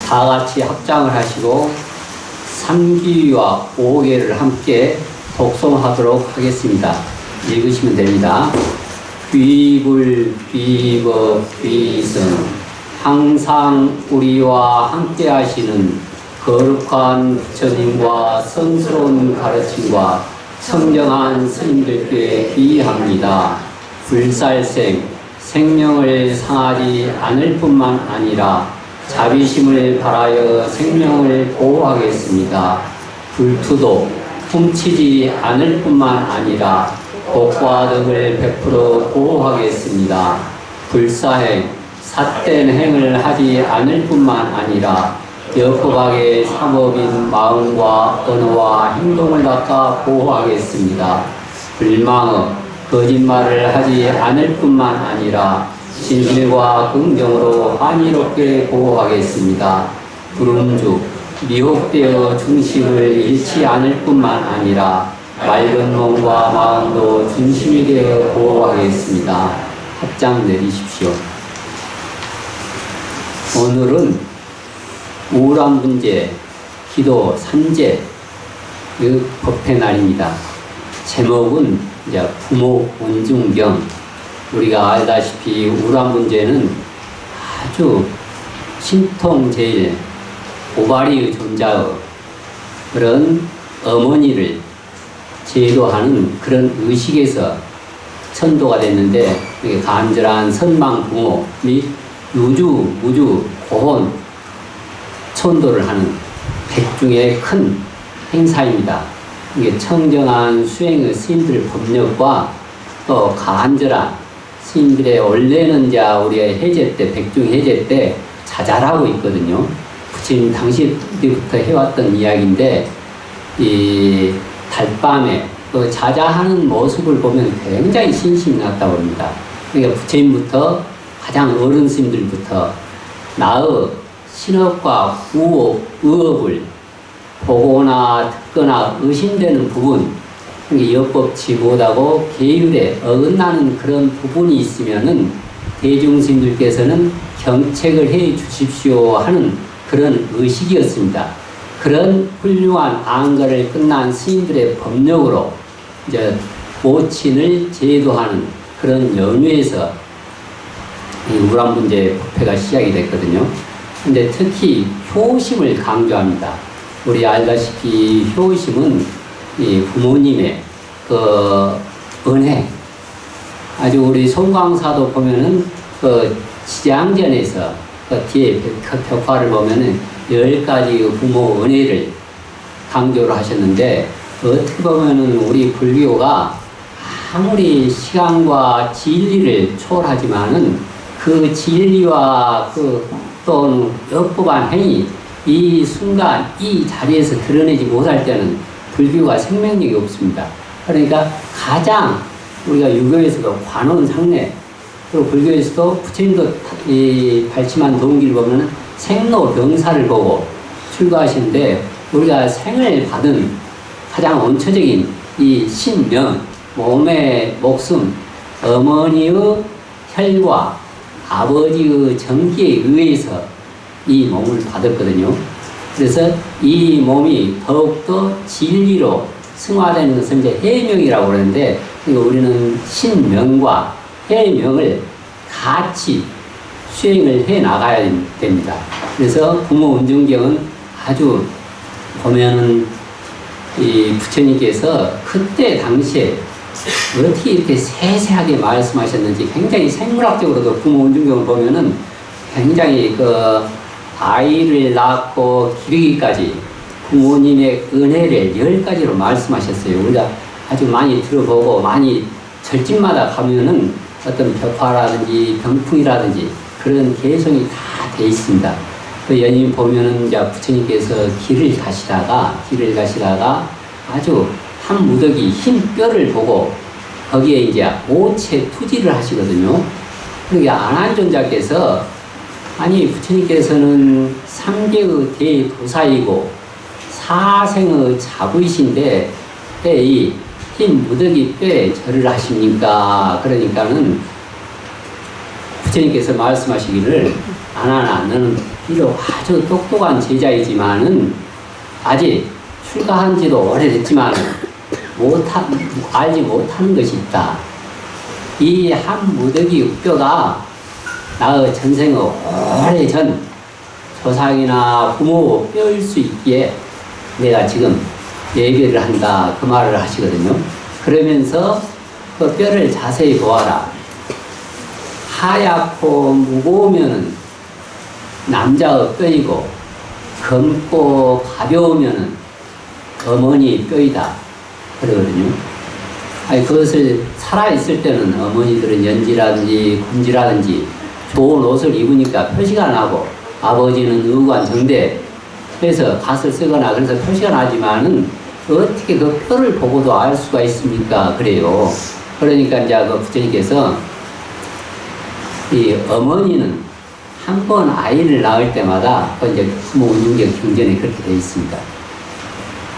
다 같이 합장을 하시고 3기와 5개를 함께 독송하도록 하겠습니다. 읽으시면 됩니다. 귀불 귀법 귀승 항상 우리와 함께 하시는 거룩한 부처님과 성스러운 가르침과 청정한 스님들께 귀의합니다. 불살생 생명을 상하지 않을 뿐만 아니라 자비심을 발하여 생명을 보호하겠습니다. 불투도 훔치지 않을 뿐만 아니라 복과 덕을 베풀어 보호하겠습니다. 불사행 삿된 행을 하지 않을 뿐만 아니라 여포박의 삼업인 마음과 언어와 행동을 닦아 보호하겠습니다. 불망업 거짓말을 하지 않을 뿐만 아니라 진실과 긍정으로 환희롭게 보호하겠습니다. 불음죽 미혹되어 중심을 잃지 않을 뿐만 아니라 맑은 몸과 마음도 중심이 되어 보호하겠습니다. 합장 내리십시오. 오늘은 우울한 문제, 기도, 산재, 그 법회 날입니다. 제목은 이제 부모 운중경. 우리가 알다시피 우울한 문제는 아주 신통제일 오바리의 존자의 그런 어머니를 제도하는 그런 의식에서 천도가 됐는데, 간절한 선망 부모 및 유주, 무주, 고혼, 천도를 하는 백중의 큰 행사입니다. 이게 청정한 수행의 스님들 법력과 또 간절한 스님들의 원래는 우리가 해제 때, 백중 해제 때 자잘하고 있거든요. 부처님 당시부터 해왔던 이야기인데, 이 달밤에 그 자자하는 모습을 보면 굉장히 신심이 났다고 합니다. 그러니까 부처님부터 가장 어른 스님들부터 나의 신업과 의업을 보거나 듣거나 의심되는 부분, 여법치 못하고 계율에 어긋나는 그런 부분이 있으면은 대중스님들께서는 경책을 해 주십시오 하는 그런 의식이었습니다. 그런 훌륭한 안거를 끝난 스님들의 법력으로 이제 모친을 제도하는 그런 연유에서 이 우울한 문제 법회가 시작이 됐거든요. 근데 특히 효심을 강조합니다. 우리 알다시피 효심은 이 부모님의 그 은혜, 아주 우리 송광사도 보면은 그 지장전에서 그 뒤에 벽화를 보면은 10가지 부모 은혜를 강조를 하셨는데, 어떻게 보면은 우리 불교가 아무리 시간과 진리를 초월하지만은 그 진리와 그 또는 역법한 행위, 이 순간 이 자리에서 드러내지 못할 때는 불교가 생명력이 없습니다. 그러니까 가장 우리가 유교에서도 관원상례, 그리고 불교에서도 부처님도 이 발심한 동기를 보면 생로병사를 보고 출가하시는데, 우리가 생을 받은 가장 원초적인 이 신명, 몸의 목숨, 어머니의 혈과 아버지의 정기에 의해서 이 몸을 받았거든요. 그래서 이 몸이 더욱더 진리로 승화되는 것은 이제 해명이라고 그러는데, 우리는 신명과 해명을 같이 수행을 해 나가야 됩니다. 그래서 부모 운중경은 아주 보면은 이 부처님께서 그때 당시에 어떻게 이렇게 세세하게 말씀하셨는지, 굉장히 생물학적으로도 부모 운중경을 보면은 굉장히 그 아이를 낳고 기르기까지 부모님의 은혜를 10가지로 말씀하셨어요. 우리가 아주 많이 들어보고 많이 절집마다 가면은 어떤 벽화라든지 병풍이라든지 그런 개성이 다 돼 있습니다. 그 연인 보면은 이제 부처님께서 길을 가시다가 아주 한 무더기 흰 뼈를 보고 거기에 이제 오체 투지를 하시거든요. 그러니까 안한존자께서, 아니 부처님께서는 삼계의 대도사이고 사생의 자부이신데 왜 이 흰 무더기 뼈에 절을 하십니까? 그러니까는 부처님께서 말씀하시기를, 아나나 너는 비록 아주 똑똑한 제자이지만은 아직 출가한 지도 오래됐지만 알지 못하는 것이 있다. 이 한 무더기 뼈가 나의 전생의 오래전 조상이나 부모 뼈일 수 있기에 내가 지금 예배를 한다 그 말을 하시거든요. 그러면서 그 뼈를 자세히 보아라. 하얗고 무거우면은 남자의 뼈이고 검고 가벼우면은 어머니 뼈이다 그러거든요. 아니 그것을 살아있을 때는 어머니들은 연지라든지 군지라든지 좋은 옷을 입으니까 표시가 나고 아버지는 의관정대 해서 갓을 쓰거나 그래서 표시가 나지만은 어떻게 그 뼈를 보고도 알 수가 있습니까? 그래요. 그러니까 이제 그 부처님께서 이 어머니는 한 번 아이를 낳을 때마다 그 이제 부모운중경 경전에 그렇게 되어 있습니다.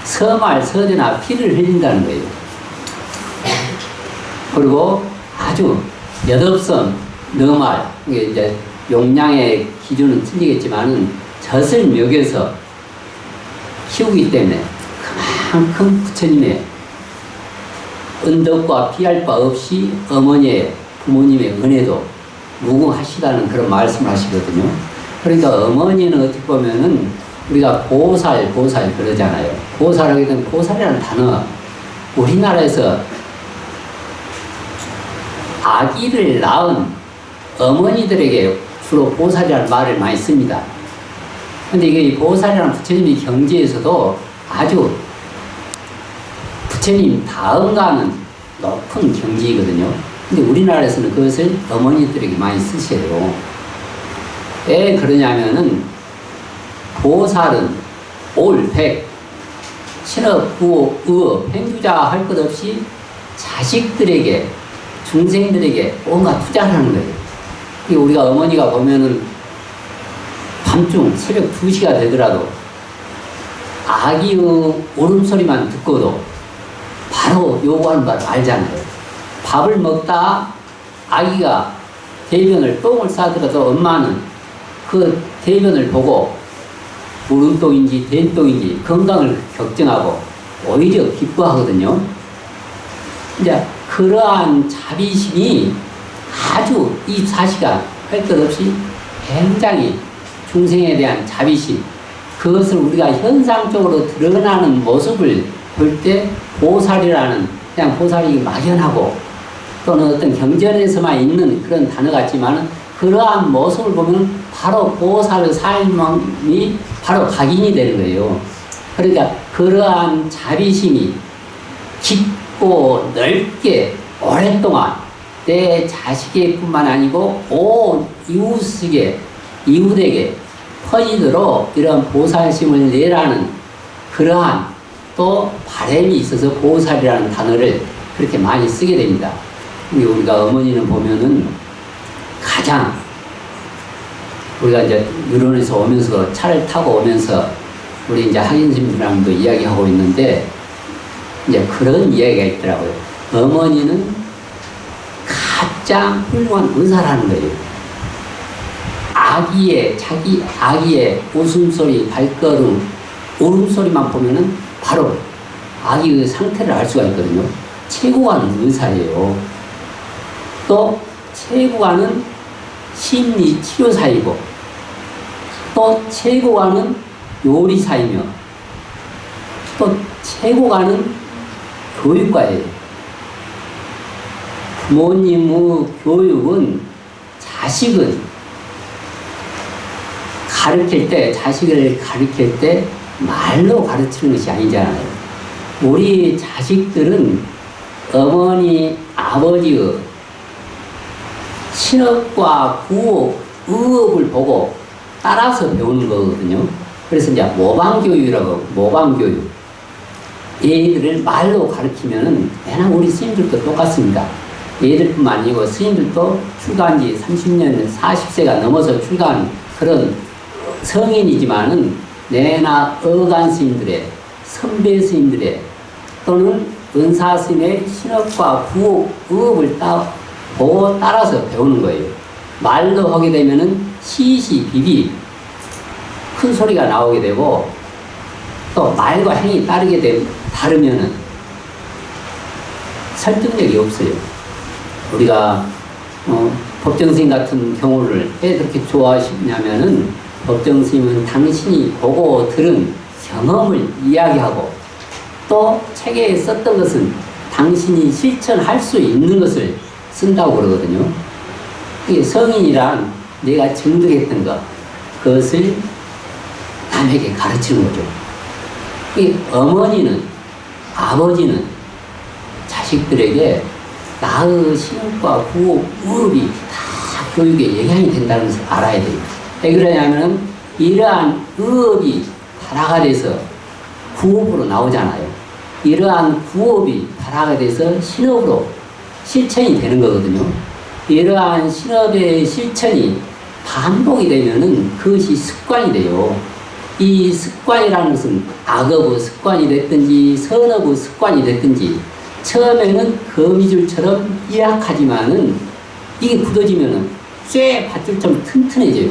서말 서대나 피를 흘린다는 거예요. 그리고 아주 엿없음 너말 이게 이제 용량의 기준은 틀리겠지만은 젖을 먹여서 키우기 때문에 그만큼 부처님의 은덕과 피할 바 없이 어머니의 부모님의 은혜도 무궁하시다는 그런 말씀을 하시거든요. 그러니까 어머니는 어떻게 보면은 우리가 보살 그러잖아요. 보살하게 되면 보살이라는 단어 우리나라에서 아기를 낳은 어머니들에게 주로 보살이라는 말을 많이 씁니다. 근데 이게 보살이라는 부처님의 경지에서도 아주 부처님 다음 가는 높은 경지이거든요. 근데 우리나라에서는 그것을 어머니들에게 많이 쓰셔요. 왜 그러냐면은 보살은 올, 백, 신업, 구업, 의업, 행주자 할 것 없이 자식들에게 중생들에게 뭔가 투자를 하는 거예요. 우리가 어머니가 보면은 밤중 새벽 2시가 되더라도 아기의 울음소리만 듣고도 바로 요구하는 바를 알잖아요. 밥을 먹다 아기가 똥을 싸더라도 엄마는 그 대변을 보고 물음똥인지 된똥인지 건강을 걱정하고 오히려 기뻐하거든요. 이제 그러한 자비심이 아주 24시간 할 것 없이 굉장히 중생에 대한 자비심, 그것을 우리가 현상적으로 드러나는 모습을 볼 때 보살이라는, 그냥 보살이 막연하고 또는 어떤 경전에서만 있는 그런 단어 같지만 그러한 모습을 보면 바로 보살의 삶이 바로 각인이 되는 거예요. 그러니까 그러한 자비심이 깊고 넓게 오랫동안 내 자식에뿐만 아니고 온 이웃에게 퍼지도록 이런 보살심을 내라는 그러한 또 바람이 있어서 보살이라는 단어를 그렇게 많이 쓰게 됩니다. 우리가 어머니는 보면은 가장 우리가 이제 유론에서 오면서 차를 타고 오면서 우리 이제 학인스님들랑도 이야기하고 있는데 이제 그런 이야기가 있더라고요. 어머니는 가장 훌륭한 의사라는 거예요. 자기 아기의 웃음소리, 발걸음, 울음소리만 보면은 바로 아기의 상태를 알 수가 있거든요. 최고가는 의사예요. 또 최고가는 심리 치료사이고 또 최고가는 요리사이며 또 최고가는 교육가예요. 부모님의 교육은 자식을 가르칠 때 말로 가르치는 것이 아니잖아요. 우리 자식들은 어머니, 아버지의 신업과 구업, 의업을 보고 따라서 배우는 거거든요. 그래서 이제 모방교육이라고, 모방교육. 얘들을 말로 가르치면은, 그냥 우리 스님들도 똑같습니다. 얘들뿐만 아니고 스님들도 출가한 지 30년, 40세가 넘어서 출가한 그런 성인이지만은, 내나 어간 스님들의, 선배 스님들의, 또는 은사 스님의 신업과 구업, 의업을 보고 따라서 배우는 거예요. 말로 하게 되면은 시시비비 큰 소리가 나오게 되고 또 말과 행위 다르면은 설득력이 없어요. 우리가 법정스님 같은 경우를 왜 그렇게 좋아하시냐면은 법정스님은 당신이 보고 들은 경험을 이야기하고 또 책에 썼던 것은 당신이 실천할 수 있는 것을 쓴다고 그러거든요. 이게 성인이란 내가 증득했던 것, 그것을 남에게 가르치는 거죠. 이 어머니는, 아버지는 자식들에게 나의 신업과 구업이 다 교육에 영향이 된다는 것을 알아야 돼요. 왜 그러냐면 이러한 의업이 발화가 돼서 구업으로 나오잖아요. 이러한 구업이 발화가 돼서 신업으로 실천이 되는 거거든요. 이러한 신업의 실천이 반복이 되면은 그것이 습관이 돼요. 이 습관이라는 것은 악업의 습관이 됐든지 선업의 습관이 됐든지 처음에는 거미줄처럼 약하지만은 이게 굳어지면은 쇠 밧줄처럼 튼튼해져요.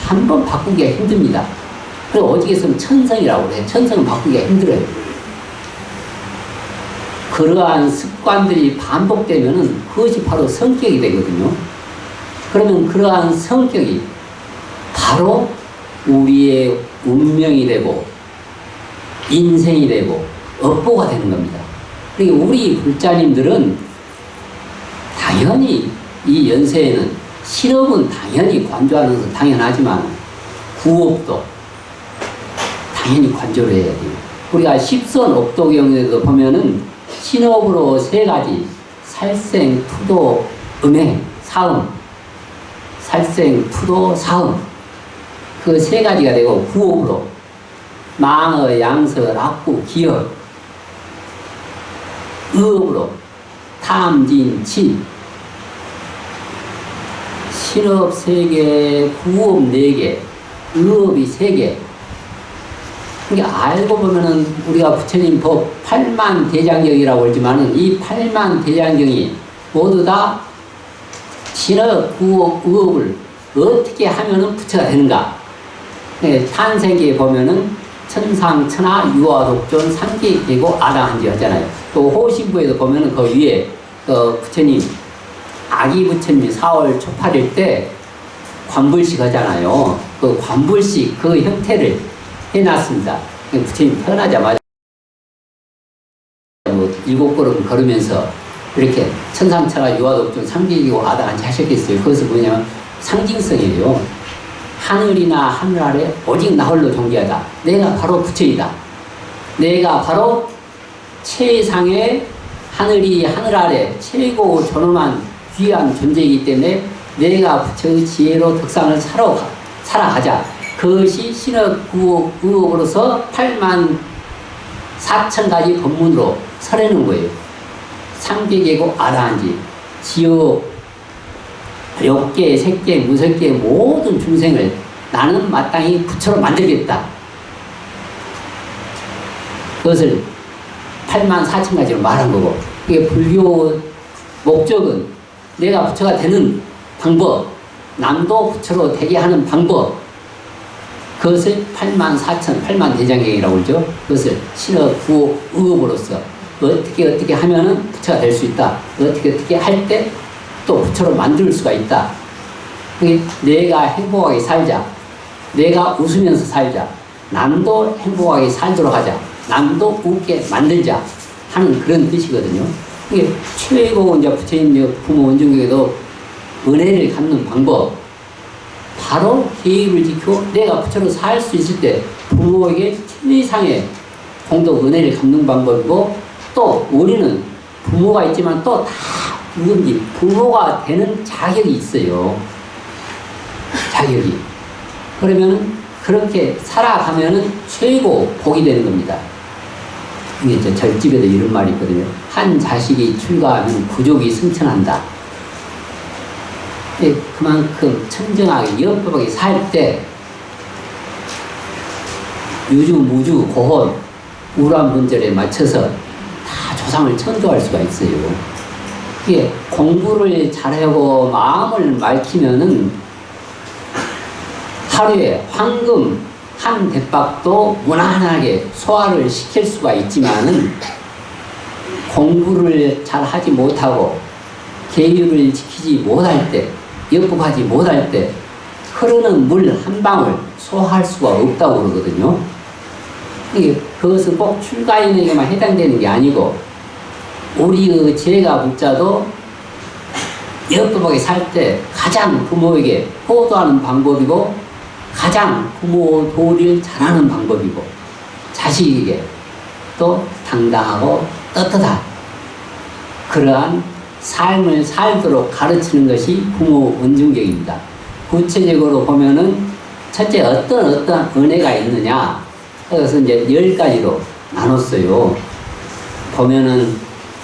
한번 바꾸기가 힘듭니다. 그리고 오직에서는 천성이라고 해요. 천성은 바꾸기가 힘들어요. 그러한 습관들이 반복되면은 그것이 바로 성격이 되거든요. 그러면 그러한 성격이 바로 우리의 운명이 되고 인생이 되고 업보가 되는 겁니다. 그러니까 우리 불자님들은 당연히 이 연세에는 신업은 당연히 관조하는 것은 당연하지만 구업도 당연히 관조를 해야 돼요. 우리가 십선 업도경에도 보면은 신업으로 세 가지 살생, 투도, 음행, 사음, 살생, 투도, 사음 그 세 가지가 되고 구업으로 망어, 양서, 낙구, 기업 의업으로 탐진, 친 신업 3개, 구업 4개, 의업이 3개. 그러니까 알고 보면은 우리가 부처님 법 8만 대장경이라고 그러지만은 이 8만 대장경이 모두 다 신업, 구업, 의업을 어떻게 하면은 부처가 되는가. 네, 탄생기에 보면은 천상, 천하, 유아, 독존, 상기, 계고, 아당한지 하잖아요. 또 호신부에도 보면은 그 위에 부처님 아기 부처님이 4월 초팔일 때 관불식 하잖아요. 그 관불식 그 형태를 해놨습니다. 부처님 태어나자마자 7걸음 걸으면서 이렇게 천상천하 유아독존 상기이고 아당한지 하셨겠어요. 그것은 뭐냐면 상징성이에요. 하늘이나 하늘 아래 오직 나 홀로 존귀하다. 내가 바로 부처이다. 내가 바로 최상의 하늘이 하늘 아래 최고 존엄한 귀한 존재이기 때문에 내가 부처의 지혜로 덕상을 살아가자. 그것이 신업, 구업, 의업으로서 8만 4천 가지 법문으로 설해놓은 거예요. 상계계고 아라한지, 지옥, 욕계, 색계, 무색계 모든 중생을 나는 마땅히 부처로 만들겠다. 그것을 8만 4천 가지로 말한 거고, 이게 불교 목적은 내가 부처가 되는 방법, 남도 부처로 되게 하는 방법, 그것을 8만 4천, 8만 대장경이라고 그러죠. 그것을 신업, 구업, 의업으로서 어떻게 하면은 부처가 될 수 있다. 어떻게 할 때 또 부처로 만들 수가 있다. 내가 행복하게 살자. 내가 웃으면서 살자. 남도 행복하게 살도록 하자. 남도 웃게 만들자. 하는 그런 뜻이거든요. 이게 최고 이제 부처님 부모 원정교에도 은혜를 갚는 방법. 바로 계율을 지키고 내가 부처로 살 수 있을 때 부모에게 최상의 공덕 은혜를 갚는 방법이고, 또 우리는 부모가 있지만 또 다 누군지 부모가 되는 자격이 있어요. 자격이. 그러면 그렇게 살아가면은 최고 복이 되는 겁니다. 이게 저 절집에도 이런 말이 있거든요. 한 자식이 출가하면 부족이 승천한다. 그만큼 청정하게 영법하게 살 때 유주, 무주, 고혼, 우란 분절에 맞춰서 다 조상을 천도할 수가 있어요. 이게 공부를 잘하고 마음을 맑히면은 하루에 황금 한 대밥도 무난하게 소화를 시킬 수가 있지만은 공부를 잘 하지 못하고 계율을 지키지 못할 때, 역법하지 못할 때 흐르는 물 한 방울 소화할 수가 없다고 그러거든요. 그것은 꼭 출가인에게만 해당되는 게 아니고 우리의 제가 불자도 역법하게 살 때 가장 부모에게 호도하는 방법이고 가장 부모 도리를 잘하는 방법이고 자식에게 또 당당하고 떳떳한 그러한 삶을 살도록 가르치는 것이 부모 은중격입니다. 구체적으로 보면은 첫째 어떤 은혜가 있느냐, 그래서 이제 10가지로 나눴어요. 보면은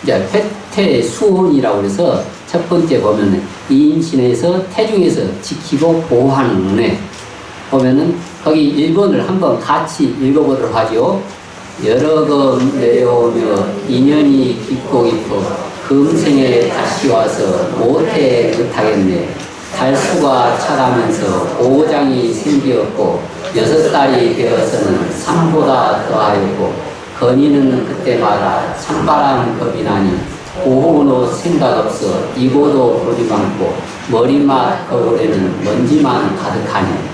이제 회퇴수혼이라고 해서 첫 번째 보면은 임신에서 태중에서 지키고 보호하는 은혜. 보면은 거기 1번을 한번 같이 읽어보도록 하죠. 여러 금 내려오며 인연이 깊고 깊어 금생에 다시 와서 못해 못하겠네. 달수가 차가면서 5장이 생기었고 6달이 되어서는 3보다 더하였고 건이는 그때마다 찬바람 겁이 나니 오후노 생각 없어 이고도 볼이 많고 머리맛 거울에는 먼지만 가득하니.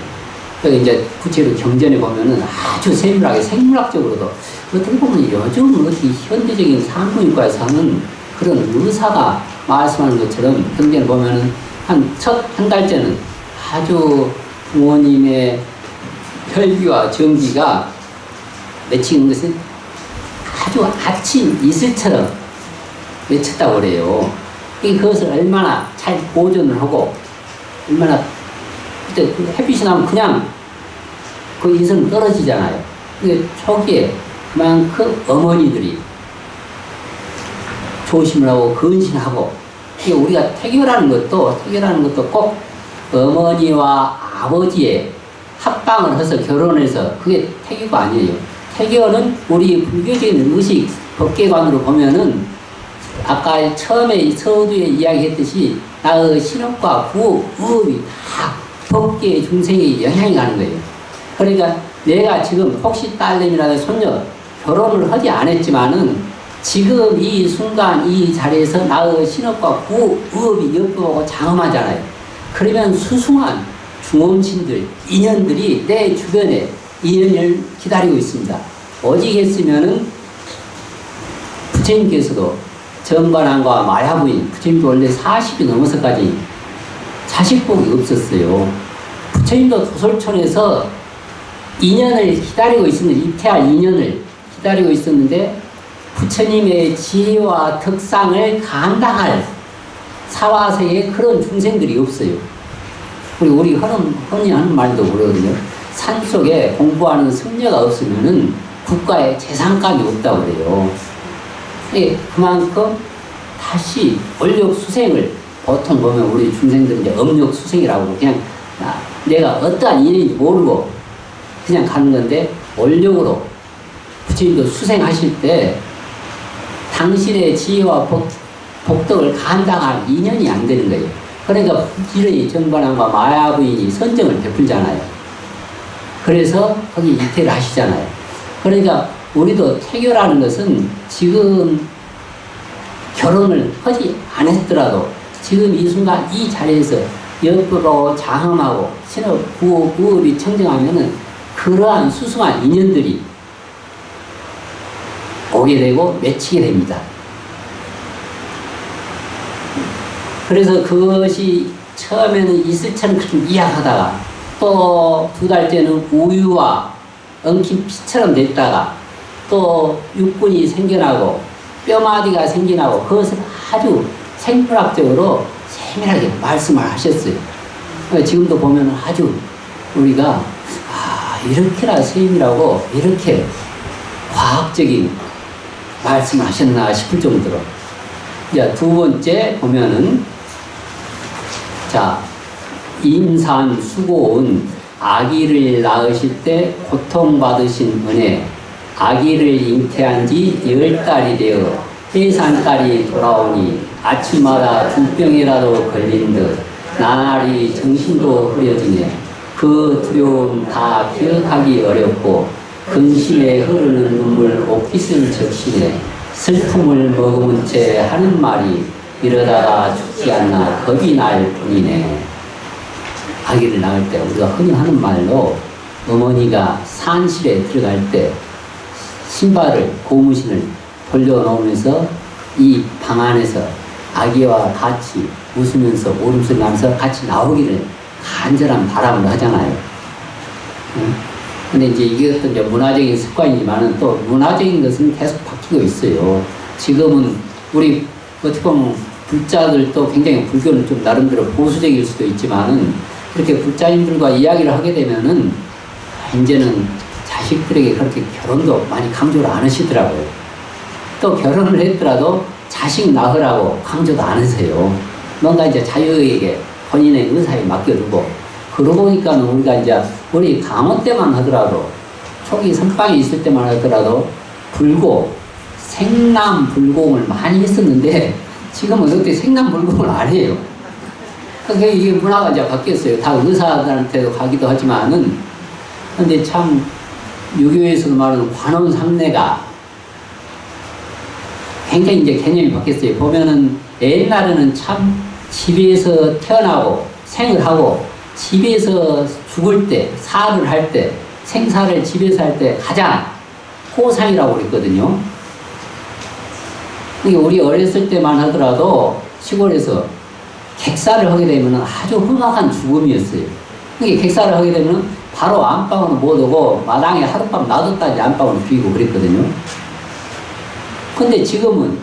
여기 이제 구체로 경전에 보면은 아주 세밀하게 생물학적으로도 어떻게 보면 요즘 어떻게 현대적인 산부인과에서 하는 그런 의사가 말씀하는 것처럼 경전에 보면은 한 달째는 아주 부모님의 혈기와 정기가 맺히는 것은 아주 아침 이슬처럼 맺혔다고 그래요. 그것을 얼마나 잘 보존을 하고 얼마나 그때 햇빛이 나면 그냥 그 이슬은 떨어지잖아요. 초기에 그만큼 어머니들이 조심을 하고 근신하고 우리가 태교라는 것도 꼭 어머니와 아버지의 합방을 해서 결혼해서 그게 태교가 아니에요. 태교는 우리 불교적인 의식 법계관으로 보면은 아까 처음에 서두에 이야기했듯이 나의 신업과 구업, 의업이 다 법계의 중생에 영향이 가는 거예요. 그러니까 내가 지금 혹시 딸내미라든지 손녀 결혼을 하지 않았지만은 지금 이 순간 이 자리에서 나의 신업과 구업, 의업이 엮어오고 장엄하잖아요. 그러면 수승한 중원신들, 인연들이 내 주변에 인연을 기다리고 있습니다. 오직 했으면은 부처님께서도 정관왕과 마야부인, 부처님도 원래 40이 넘어서까지 자식복이 없었어요. 부처님도 도솔촌에서 인연을 기다리고 있었는데, 입퇴할 인연을 기다리고 있었는데 부처님의 지혜와 덕상을 감당할 사화세에 그런 중생들이 없어요. 우리 흔히 하는 말도 그러거든요. 산속에 공부하는 승려가 없으면은 국가에 재산감이 없다고 그래요. 그만큼 다시 원력 수생을 보통 보면 우리 중생들은 이제 업력 수생이라고 그냥 내가 어떠한 인연인지 모르고 그냥 가는 건데 원력으로 부처님도 수생하실 때 당신의 지혜와 복덕을 감당할 인연이 안 되는 거예요. 그러니까 부지런히 정관왕과 마야부인이 선정을 베풀잖아요. 그래서 거기 이태를 하시잖아요. 그러니까 우리도 태교라는 것은 지금 결혼을 하지 않았더라도 지금 이 순간 이 자리에서 역부로 장엄하고 신업, 구업, 구업이 청정하면은 그러한 수승한 인연들이 오게 되고 맺히게 됩니다. 그래서 그것이 처음에는 이슬처럼 이약하다가 또 2달째는 우유와 엉킨 피처럼 됐다가 또 육군이 생겨나고 뼈마디가 생겨나고 그것을 아주 생물학적으로 세밀하게 말씀을 하셨어요. 지금도 보면 아주 우리가 이렇게나 세밀하고 이렇게 과학적인 말씀을 하셨나 싶을 정도로. 자, 2번째 보면은 자, 임산 수고온 아기를 낳으실 때 고통받으신 은혜, 아기를 잉태한 지 10달이 되어 해산달이 돌아오니 아침마다 중병이라도 걸린 듯 나날이 정신도 흐려지네. 그 두려움 다 기억하기 어렵고 근심에 흐르는 눈물 옥빛을 적시네 슬픔을 머금은 채 하는 말이 이러다가 죽지 않나 겁이 날 뿐이네. 아기를 낳을 때 우리가 흔히 하는 말로 어머니가 산실에 들어갈 때 신발을 고무신을 돌려놓으면서 이 방 안에서 아기와 같이 웃으면서 울음소리 나면서 같이 나오기를 간절한 바람을 하잖아요. 근데 이제 이것도 이제 문화적인 습관이지만은 또 문화적인 것은 계속 바뀌고 있어요. 지금은 우리 어떻게 보면 불자들도 굉장히 불교는 좀 나름대로 보수적일 수도 있지만은 그렇게 불자님들과 이야기를 하게 되면은 이제는 자식들에게 그렇게 결혼도 많이 강조를 안 하시더라고요. 또 결혼을 했더라도 자식 낳으라고 강조도 안 하세요. 뭔가 이제 자유에게 본인의 의사에 맡겨두고 그러고 보니까 우리가 이제 우리 강원 때만 하더라도 초기 선방에 있을 때만 하더라도 불고 생남불공을 많이 했었는데 지금은 어떻게 생남불공을 안 해요. 그러니까 이게 문화가 이제 바뀌었어요. 다 의사들한테도 가기도 하지만은 근데 참 유교에서 말하는 관혼상례가 굉장히 이제 개념이 바뀌었어요. 보면은 옛날에는 참 집에서 태어나고 생을 하고 집에서 죽을 때, 사를 할 때, 생사를 집에서 할 때 가장 호상이라고 그랬거든요. 우리 어렸을 때만 하더라도 시골에서 객사를 하게 되면 아주 험악한 죽음이었어요. 객사를 하게 되면 바로 안방으로 못 오고 마당에 하룻밤 놔뒀다지 안방으로 비우고 그랬거든요. 근데 지금은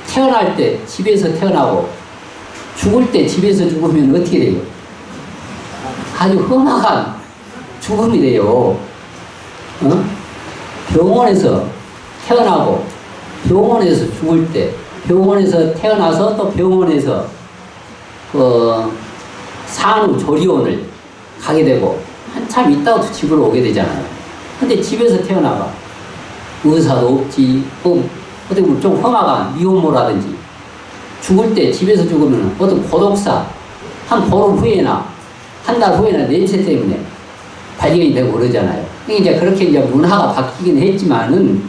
태어날 때 집에서 태어나고 죽을 때 집에서 죽으면 어떻게 돼요? 아주 험악한 죽음이 돼요. 병원에서 태어나고 병원에서 죽을 때 병원에서 태어나서 또 병원에서 산후조리원을 가게 되고 한참 있다가 집으로 오게 되잖아요. 근데 집에서 태어나봐 의사도 없지, 어떻게 보면 좀 험악한 미혼모라든지 죽을 때 집에서 죽으면 어떤 고독사 한 보름 후에나 한 달 후에나 냄새 때문에 발견이 되고 그러잖아요. 이제 그렇게 이제 문화가 바뀌긴 했지만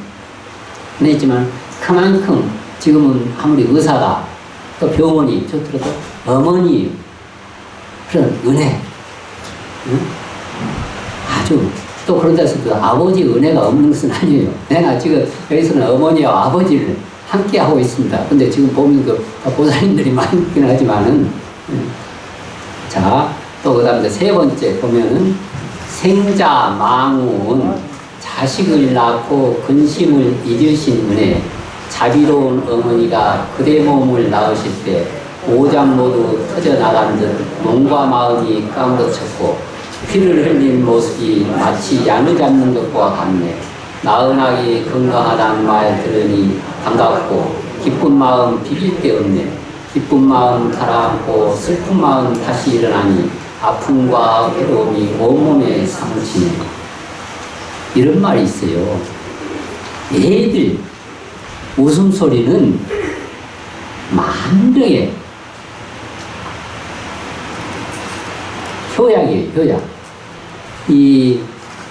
그만큼 지금은 아무리 의사가 또 병원이 좋더라도 어머니 그런 은혜, 응? 아주 또 그런다 해서 아버지 은혜가 없는 것은 아니에요. 내가 지금 여기서는 어머니와 아버지를 함께 하고 있습니다. 근데 지금 보면 보살님들이 많이 있긴 하지만은 자, 또 그 다음에 세 번째 보면은 생자 망운 자식을 낳고 근심을 잊으신 은혜 자비로운 어머니가 그대 몸을 낳으실 때 오장 모두 터져나간 듯 몸과 마음이 까무러쳤고 피를 흘린 모습이 마치 양을 잡는 것과 같네. 낳은 아기 건강하다는 말 들으니 반갑고 기쁜 마음 비길 데 없네. 기쁜 마음 가라앉고 슬픈 마음 다시 일어나니 아픔과 괴로움이 온몸에 사무치네. 이런 말이 있어요. 애들 웃음소리는 만병의 효약이에요, 효약.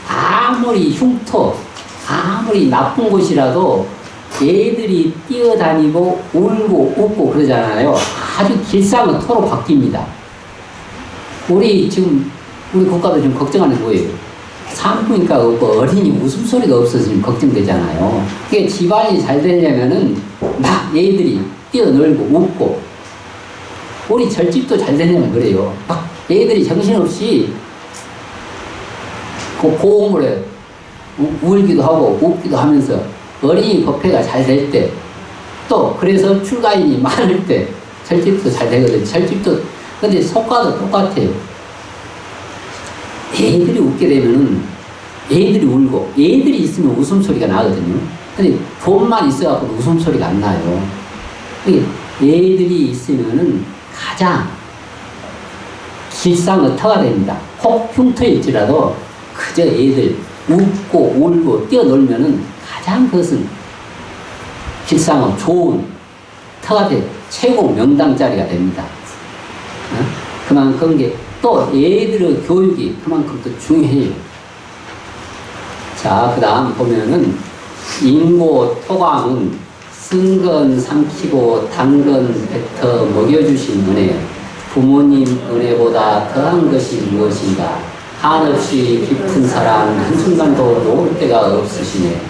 아무리 흉터, 아무리 나쁜 곳이라도 애들이 뛰어다니고 울고 웃고 그러잖아요. 아주 길상은 토로 바뀝니다. 우리 국가도 지금 걱정하는 거예요. 산부인과가 없고 어린이 웃음소리가 없어서 지금 걱정되잖아요. 그게 집안이 잘 되려면은 막 애들이 뛰어놀고 웃고 우리 절집도 잘 되려면 그래요. 막 애들이 정신없이 고음으로 울기도 하고 웃기도 하면서 어린이 법회가 잘 될 때 또 그래서 출가인이 많을 때 절집도 잘 되거든요. 절집도 근데 속과도 똑같아요. 애들이 웃게 되면은 애들이 울고 애들이 있으면 웃음소리가 나거든요. 근데 돈만 있어갖고 웃음소리가 안 나요. 애들이 있으면은 가장 길상의터가 됩니다. 혹 흉터일지라도 그저 애들 웃고 울고 뛰어놀면은 가장 그것은 길상의 좋은 터가 돼 최고 명당 자리가 됩니다. 그만큼 게 또 애들의 교육이 그만큼 더 중요해요. 자, 그 다음 보면은 인고 토광은 쓴 건 삼키고 단 건 뱉어 먹여주신 은혜, 부모님 은혜보다 더한 것이 무엇인가. 한없이 깊은 사랑 한순간도 놓을 데가 없으시네.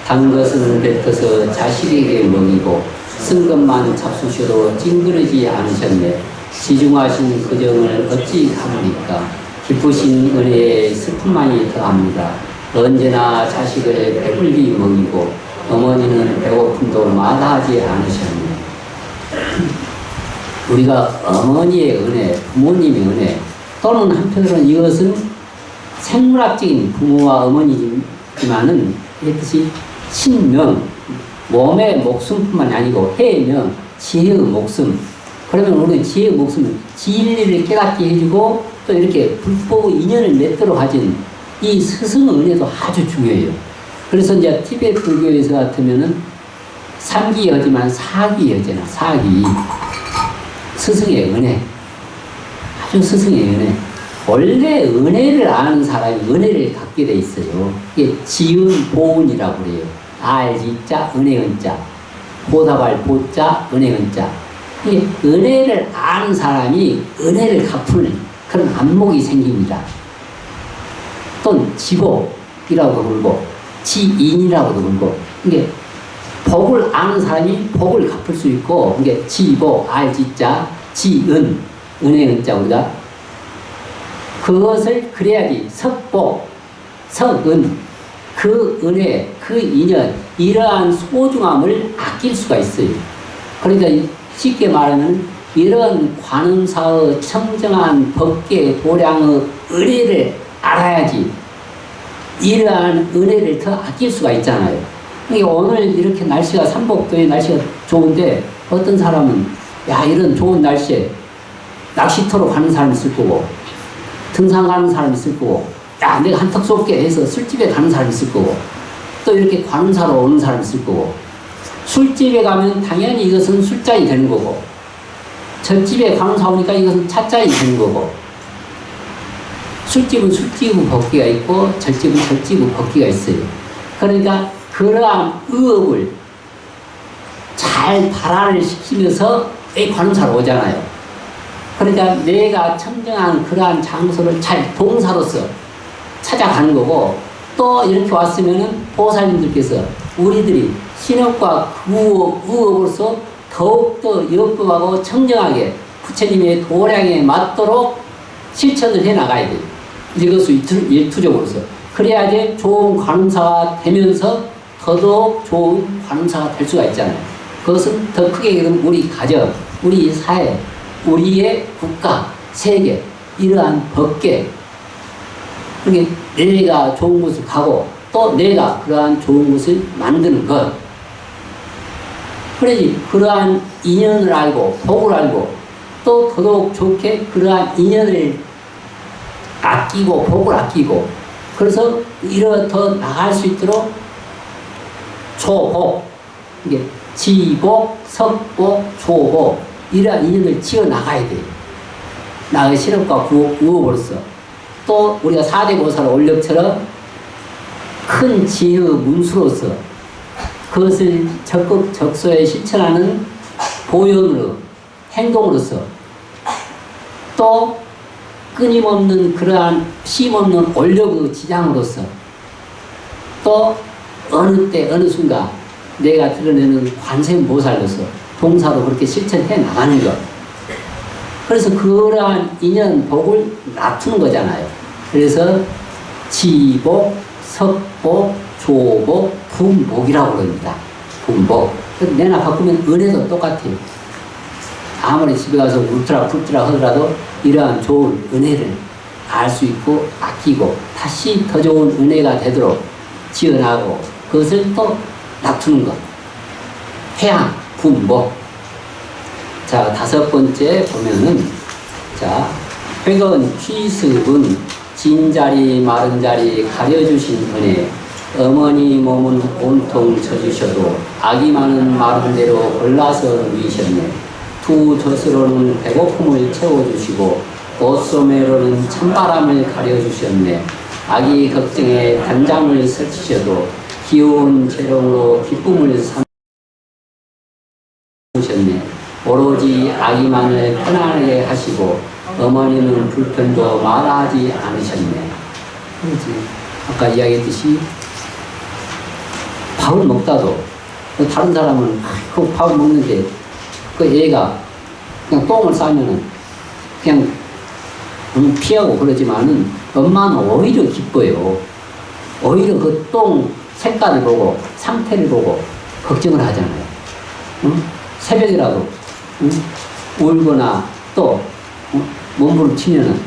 단 것은 뱉어서 자식에게 먹이고 쓴 것만 잡수셔도 찡그러지 않으셨네. 지중하신 그 정을 어찌 합니까. 기쁘신 은혜에 슬픔만이 더합니다. 언제나 자식을 배불리 먹이고 어머니는 배고픔도 마다하지 않으셨네. 우리가 어머니의 은혜, 부모님의 은혜, 또는 한편으로는 이것은 생물학적인 부모와 어머니지만은 이것이 신명, 몸의 목숨뿐만이 아니고 해명, 지혜의 목숨. 그러면 우리 지혜의 목숨은 진리를 깨닫게 해주고 또 이렇게 불법의 인연을 맺도록 하진 이 스승의 은혜도 아주 중요해요. 그래서 이제 티베트 불교에서 같으면은 삼기여지만 사기여지나 사기. 스승의 은혜. 아주 스승의 은혜. 원래 은혜를 아는 사람이 은혜를 갖게 돼 있어요. 이게 지은 보은이라고 그래요. 알지자, 은혜은자. 보답할 보자, 은혜은자. 이게 은혜를 아는 사람이 은혜를 갚는 그런 안목이 생깁니다. 또는 지복이라고도 불고, 지인이라고도 불고, 이게 복을 아는 사람이 복을 갚을 수 있고, 이게 지복, 알지자, 지은, 은혜은자 우리가 그것을 그래야지 석복, 석은 그 은혜, 그 인연, 이러한 소중함을 아낄 수가 있어요. 그러니까 쉽게 말하면 이런 관음사의 청정한 법계 도량의 은혜를 알아야지 이러한 은혜를 더 아낄 수가 있잖아요. 그러니까 오늘 이렇게 날씨가 삼복도의 날씨가 좋은데 어떤 사람은 야 이런 좋은 날씨에 낚시터로 가는 사람이 있을 거고 등산 가는 사람이 있을 거고 야 내가 한턱 쏠게 해서 술집에 가는 사람이 있을 거고 또 이렇게 관음사로 오는 사람이 있을 거고 술집에 가면 당연히 이것은 술잔이 되는 거고 젖집에 관음사 오니까 이것은 찻잔이 되는 거고 술집은 술집의 법기가 있고 젖집은 젖집의 법기가 있어요. 그러니까 그러한 의업을 잘 발화를 시키면서 이 관음사로 오잖아요. 그러니까 내가 청정한 그러한 장소를 잘 동사로서 찾아가는 거고 또 이렇게 왔으면은 보살님들께서 우리들이 신업과 의업으로서 더욱더 역법하고 청정하게 부처님의 도량에 맞도록 실천을 해 나가야 돼요. 이것을 일투적으로서. 그래야지 좋은 관음사가 되면서 더더욱 좋은 관음사가 될 수가 있잖아요. 그것은 더 크게 얘기하면 우리 가정, 우리 사회, 우리의 국가, 세계, 이러한 법계, 그게 내가 좋은 곳을 가고 또 내가 그러한 좋은 곳을 만드는 것. 그러지 그러한 인연을 알고 복을 알고 또 더더욱 좋게 그러한 인연을 아끼고 복을 아끼고 그래서 이러 더 나갈 수 있도록 조복, 이게 지복, 석복, 조복 이러한 인연을 지어 나가야 돼요. 나의 실업과 구업으로서 또 우리가 4대 보살 올력처럼 큰 지혜의 문수로서 그것을 적극 적소에 실천하는 보현으로 행동으로서 또 끊임없는 그러한 쉼없는 올력의 지장으로서 또 어느 때 어느 순간 내가 드러내는 관세음보살로서 동사로 그렇게 실천해 나가는 것. 그래서 그러한 인연 복을 놔두는 거잖아요. 그래서 지복, 석복, 조복, 분복이라고 그럽니다. 분복. 내나 바꾸면 은혜도 똑같아요. 아무리 집에 가서 울트라 풀트라 하더라도 이러한 좋은 은혜를 알 수 있고 아끼고 다시 더 좋은 은혜가 되도록 지어나가고 그것을 또 놔두는 것. 회양, 분복. 자, 5번째 보면은 자, 회건 취습은 진자리 마른 자리 가려주신 은혜 어머니 몸은 온통 젖으셔도 아기 많은 마른 대로 골라서 누이셨네. 두 젖으로는 배고픔을 채워주시고 옷소매로는 찬바람을 가려주셨네. 아기 걱정에 단장을 설치셔도 귀여운 재롱으로 기쁨을 삼으셨네. 오로지 아기만을 편안하게 하시고 어머니는 불편도 말하지 않으셨네. 그렇지. 아까 이야기했듯이 밥을 먹다도 다른 사람은 그 밥을 먹는데 그 애가 그냥 똥을 싸면은 그냥 피하고 그러지만은 엄마는 오히려 기뻐요. 오히려 그 똥 색깔을 보고 상태를 보고 걱정을 하잖아요. 응? 새벽이라도 응? 울거나 또 몸부림치면은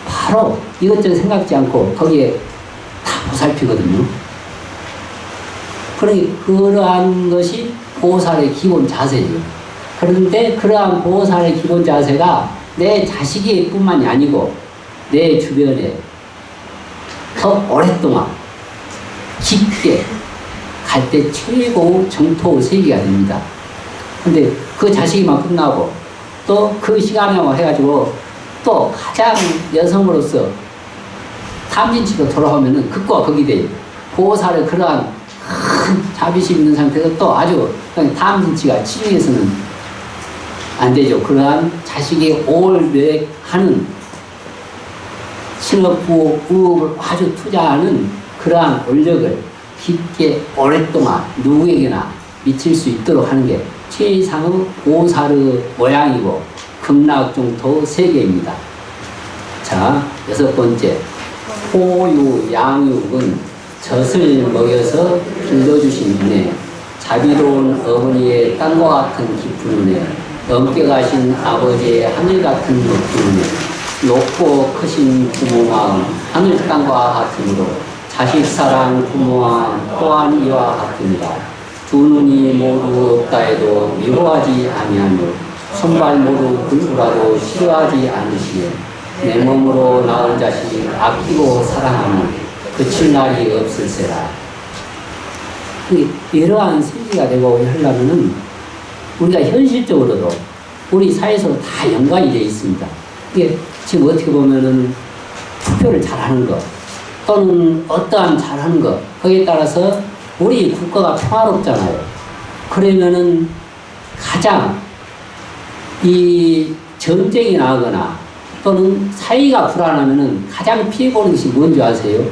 바로 이것저것 생각지 않고 거기에 다 보살피거든요. 그러한 것이 보살의 기본 자세예요. 그런데 그러한 보살의 기본 자세가 내 자식이 뿐만이 아니고 내 주변에 더 오랫동안 깊게 갈 때 최고 정토 세기가 됩니다. 근데 그 자식이만 끝나고 또 그 시간에만 해가지고 또 가장 여성으로서 탐진치로 돌아오면은 극과 극이 돼요. 보살의 그러한 큰 자비심 있는 상태에서 또 아주 탐진치가 치중해서는 안 되죠. 그러한 자식의 올뇌하는 신업부 의욕을 아주 투자하는 그러한 원력을 깊게 오랫동안 누구에게나 미칠 수 있도록 하는 게 최상의 보살의 모양이고 극락중토 세계입니다. 자, 6번째 호유 양육은 젖을 먹여서 길러주신 은혜, 자비로운 어머니의 땅과 같은 깊은 은혜, 넘겨가신 아버지의 하늘 같은 높은 은혜, 높고 크신 부모 마음 하늘 땅과 같으므로 자식 사랑 부모 마음 또한 이와 같습니다. 두 눈이 모두 없다 해도 미워하지 아니하며 손발 모두 굴구라도 싫어하지 않으시며 내 몸으로 낳은 자식 아끼고 사랑하면 그칠 날이 없을세라. 이러한 세계가 되고 하려면은 우리가 현실적으로도 우리 사회에서 다 연관이 되어 있습니다. 이게 지금 어떻게 보면은 투표를 잘하는 것 또는 어떠한 잘하는 것 거기에 따라서 우리 국가가 평화롭잖아요. 그러면은 가장 이 전쟁이 나거나 또는 사회가 불안하면은 가장 피해보는 것이 뭔지 아세요?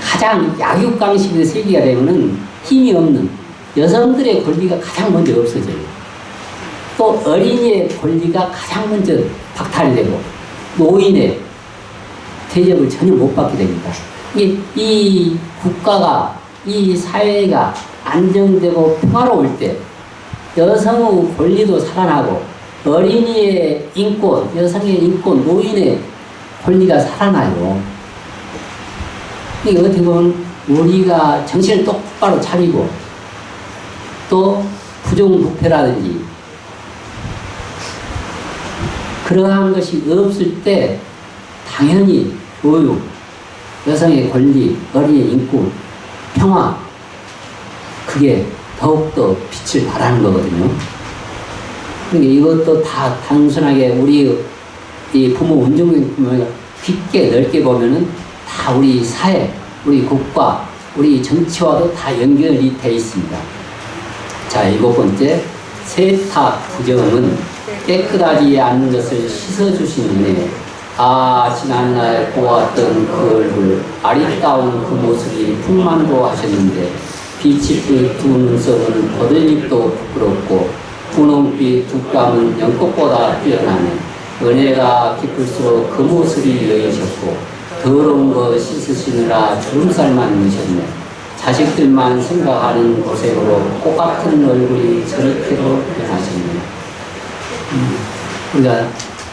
가장 약육강식의 세계가 되면은 힘이 없는 여성들의 권리가 가장 먼저 없어져요. 또 어린이의 권리가 가장 먼저 박탈이 되고 노인의 대접을 전혀 못 받게 됩니다. 이 국가가 이 사회가 안정되고 평화로울 때 여성의 권리도 살아나고 어린이의 인권, 여성의 인권, 노인의 권리가 살아나요. 이게 어떻게 보면 우리가 정신을 똑바로 차리고 또 부정부패라든지 그러한 것이 없을 때 당연히 교육, 여성의 권리, 어린이의 인권, 평화 그게 더욱더 빛을 발하는 거거든요. 그러니까 이것도 다 단순하게 우리 이 부모 운동을 깊게 넓게 보면은 다 우리 사회, 우리 국가, 우리 정치와도 다 연결이 되어 있습니다. 자, 7번째 세탁 부정은 깨끗하지 않는 것을 씻어주시는 아, 지난날 보았던 그 얼굴, 아리따운 그 모습이 풍만도 하셨는데 빛이 두 눈썹은 버들잎도 부끄럽고 분홍빛 두 뺨은 연꽃보다 뛰어나네. 은혜가 깊을수록 그 모습이 여기셨고 더러운 거 씻으시느라 주름살만 넣으셨네. 자식들만 생각하는 고생으로 똑같은 얼굴이 저렇게도 변하셨네. 우리가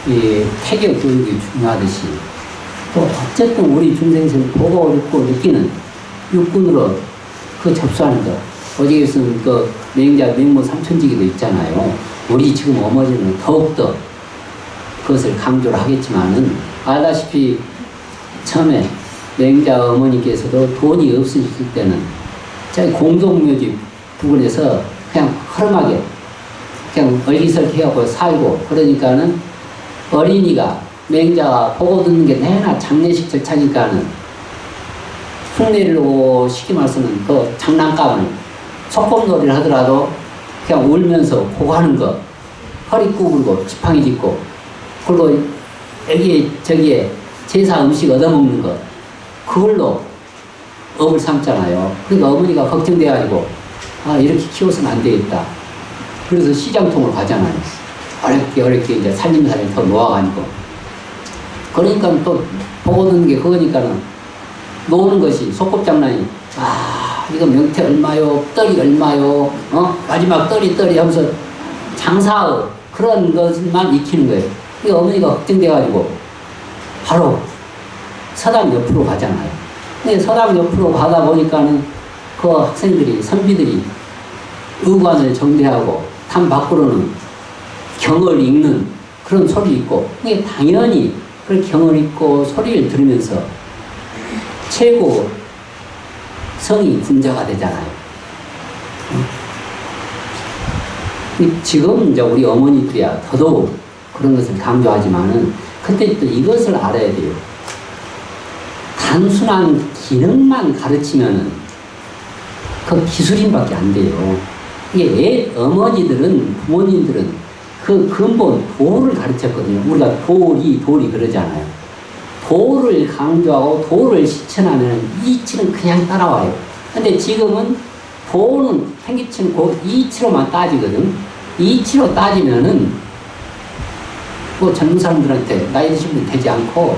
이 태교 교육이 중요하듯이 또 어쨌든 우리 중생생 보고 읽고 느끼는 육군으로 그 접수하는 것. 어제 있으면 그 맹자 맹모 삼천지기도 있잖아요. 우리 지금 어머니는 더욱더 그것을 강조를 하겠지만은 알다시피 처음에 맹자 어머니께서도 돈이 없으실 때는 자기 공동묘지 부근에서 그냥 허름하게 그냥 얼기설기 해갖고 살고 그러니까는 어린이가 맹자가 보고 듣는 게 내나 장례식 절차니까는 흉내를 쉽게 말해서는 그 장난감을 소꿉놀이를 하더라도 그냥 울면서 보고 하는 거, 허리 구부리고 지팡이 짚고, 그리고 여기에 저기에 제사 음식 얻어먹는 거, 그걸로 업을 삼잖아요. 그러니까 어머니가 걱정돼가지고 이렇게 키워서는 안 되겠다. 그래서 시장통을 가잖아요. 어렵게 이제 살림살이 더 놓아가지고. 그러니까 또 보고 듣는 게 그거니까는 노는 것이 소꿉장난이 이거 명태 얼마요, 떨이 얼마요, 마지막 떨이 하면서 장사의 그런 것만 익히는 거예요. 이 어머니가 걱정돼가지고 바로 서당 옆으로 가잖아요. 근데 서당 옆으로 가다 보니까는 그 학생들이, 선비들이 의관을 정대하고 담 밖으로는 경을 읽는 그런 소리 있고, 이게 당연히 그 경을 읽고 소리를 들으면서 최고 성이 군자가 되잖아요. 지금 이제 우리 어머니들이야 더더욱 그런 것을 강조하지만은, 근데 또 이것을 알아야 돼요. 단순한 기능만 가르치면은 그 기술인밖에 안 돼요. 이게 어머니들은, 부모님들은 그 근본 도를 가르쳤거든요. 우리가 도리 그러잖아요. 도를 강조하고 도를 실천하면 이치는 그냥 따라와요. 근데 지금은 도는 팽개치는 이치로만 따지거든. 이치로 따지면은 뭐 젊은 사람들한테 나이 드신 분 되지 않고,